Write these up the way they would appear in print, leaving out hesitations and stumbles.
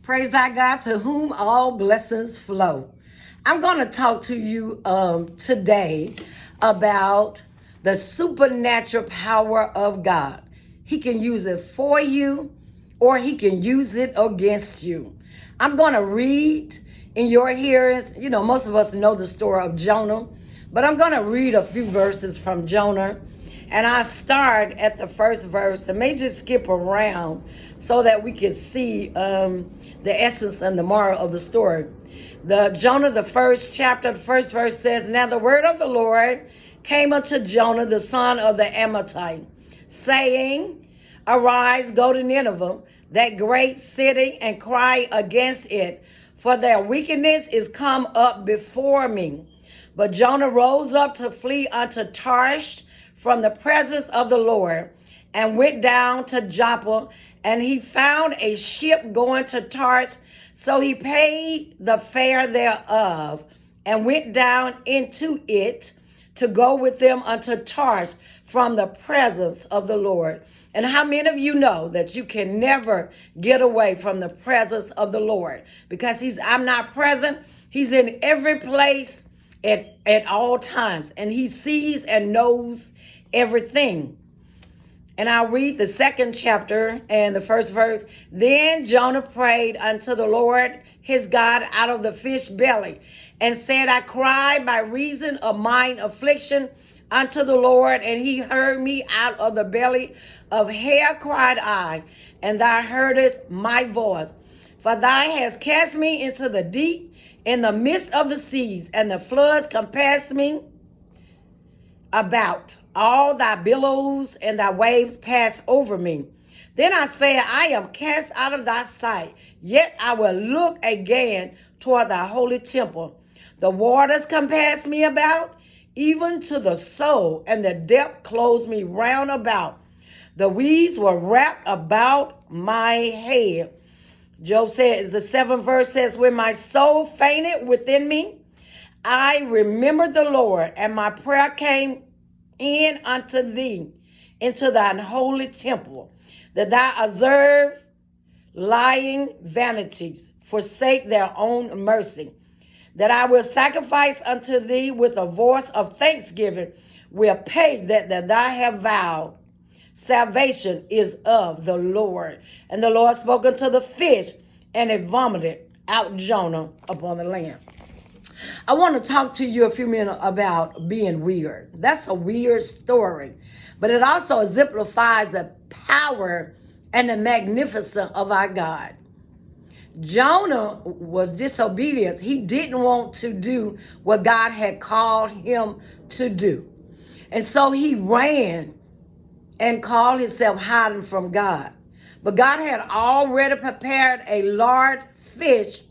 Praise our God, to whom all blessings flow. I'm going to talk to you today about the supernatural power of God. He can use it for you or he can use it against you. I'm going to read in your hearings. You know, most of us know the story of Jonah, but I'm going to read a few verses from Jonah. And I start at the first verse. I may just skip around so that we can see the essence and the moral of the story. Jonah, the first chapter, the first verse says, "Now the word of the Lord came unto Jonah, the son of the Amittai, saying, Arise, go to Nineveh, that great city, and cry against it, for their wickedness is come up before me. But Jonah rose up to flee unto Tarshish from the presence of the Lord, and went down to Joppa, and he found a ship going to Tarshish. So he paid the fare thereof, and went down into it to go with them unto Tarshish from the presence of the Lord." And how many of you know that you can never get away from the presence of the Lord? Because he's omnipresent. He's in every place at all times, and he sees and knows everything. And I'll read the second chapter and the first verse. "Then Jonah prayed unto the Lord his God out of the fish belly, and said, I cried by reason of mine affliction unto the Lord, and he heard me. Out of the belly of hell cried I, and thou heardest my voice. For thou hast cast me into the deep, in the midst of the seas, and the floods compassed me about. All thy billows and thy waves pass over me. Then I said, I am cast out of thy sight, yet I will look again toward thy holy temple. The waters compass me about, even to the soul, and the depth closed me round about. The weeds were wrapped about my head." Job says, the seventh verse says, "When my soul fainted within me, I remembered the Lord, and my prayer came in unto thee, into thine holy temple, that thou observe lying vanities, forsake their own mercy, that I will sacrifice unto thee with a voice of thanksgiving, will pay that thou have vowed. Salvation is of the Lord." And the Lord spoke unto the fish, and it vomited out Jonah upon the land. I want to talk to you a few minutes about being weird. That's a weird story, but it also exemplifies the power and the magnificence of our God. Jonah was disobedient. He didn't want to do what God had called him to do. And so he ran and called himself hiding from God. But God had already prepared a large fish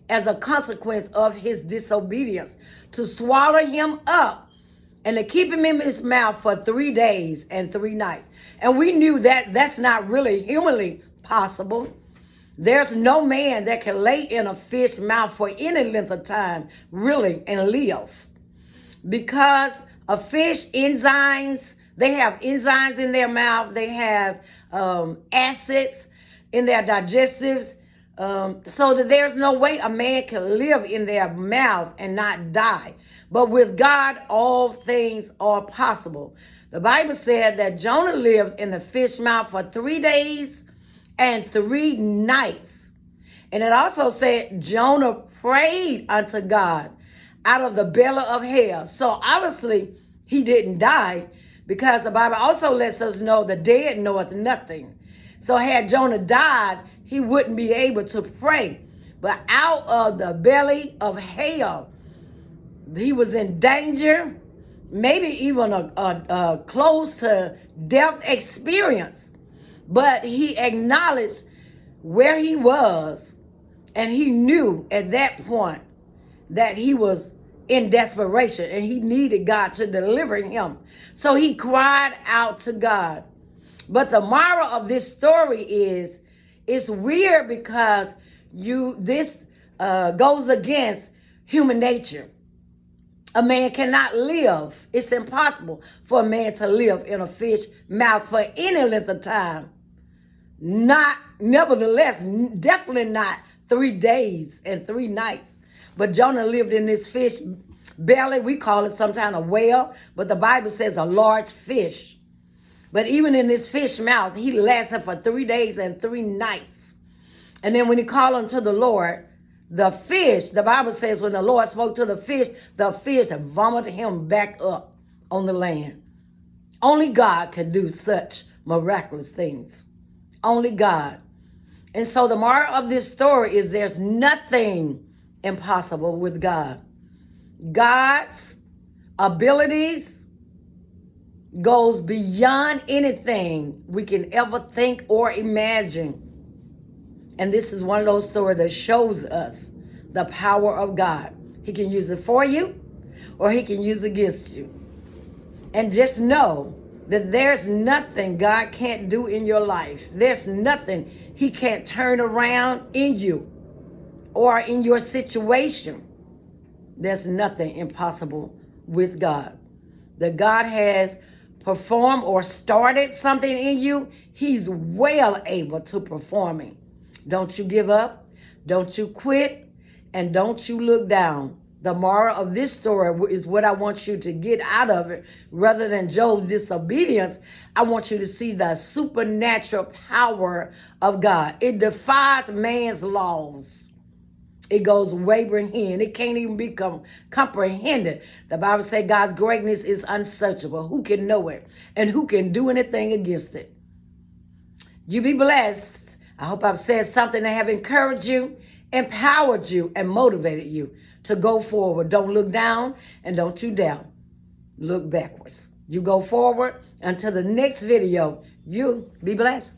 as a consequence of his disobedience to swallow him up and to keep him in his mouth for 3 days and 3 nights. And we knew that that's not really humanly possible. There's no man that can lay in a fish mouth for any length of time, really, and live. Because a fish enzymes, they have enzymes in their mouth. They have acids in their digestives. So that there's no way a man can live in their mouth and not die. But with God, all things are possible. The Bible said that Jonah lived in the fish mouth for 3 days and 3 nights. And it also said Jonah prayed unto God out of the belly of hell. So obviously he didn't die, because the Bible also lets us know the dead knoweth nothing. So had Jonah died, he wouldn't be able to pray. But out of the belly of hell, he was in danger, maybe even a close to death experience. But he acknowledged where he was, and he knew at that point that he was in desperation and he needed God to deliver him. So he cried out to God. But the moral of this story is, it's weird because this goes against human nature. A man cannot live. It's impossible for a man to live in a fish mouth for any length of time. Not, nevertheless, definitely not 3 days and 3 nights. But Jonah lived in this fish belly. We call it sometimes a whale, but the Bible says a large fish. But even in this fish mouth, he lasted for 3 days and 3 nights. And then when he called unto the Lord, the fish, the Bible says when the Lord spoke to the fish vomited him back up on the land. Only God could do such miraculous things. Only God. And so the moral of this story is there's nothing impossible with God. God's abilities goes beyond anything we can ever think or imagine. And this is one of those stories that shows us the power of God. He can use it for you or he can use it against you. And just know that there's nothing God can't do in your life. There's nothing he can't turn around in you or in your situation. There's nothing impossible with God. That God has performed or started something in you, he's well able to perform it. Don't you give up. Don't you quit. And don't you look down. The moral of this story is what I want you to get out of it. Rather than Job's disobedience, I want you to see the supernatural power of God. It defies man's laws. It goes wavering in. It can't even be comprehended. The Bible says God's greatness is unsearchable. Who can know it? And who can do anything against it? You be blessed. I hope I've said something that have encouraged you, empowered you, and motivated you to go forward. Don't look down and don't you down. Look backwards. You go forward until the next video. You be blessed.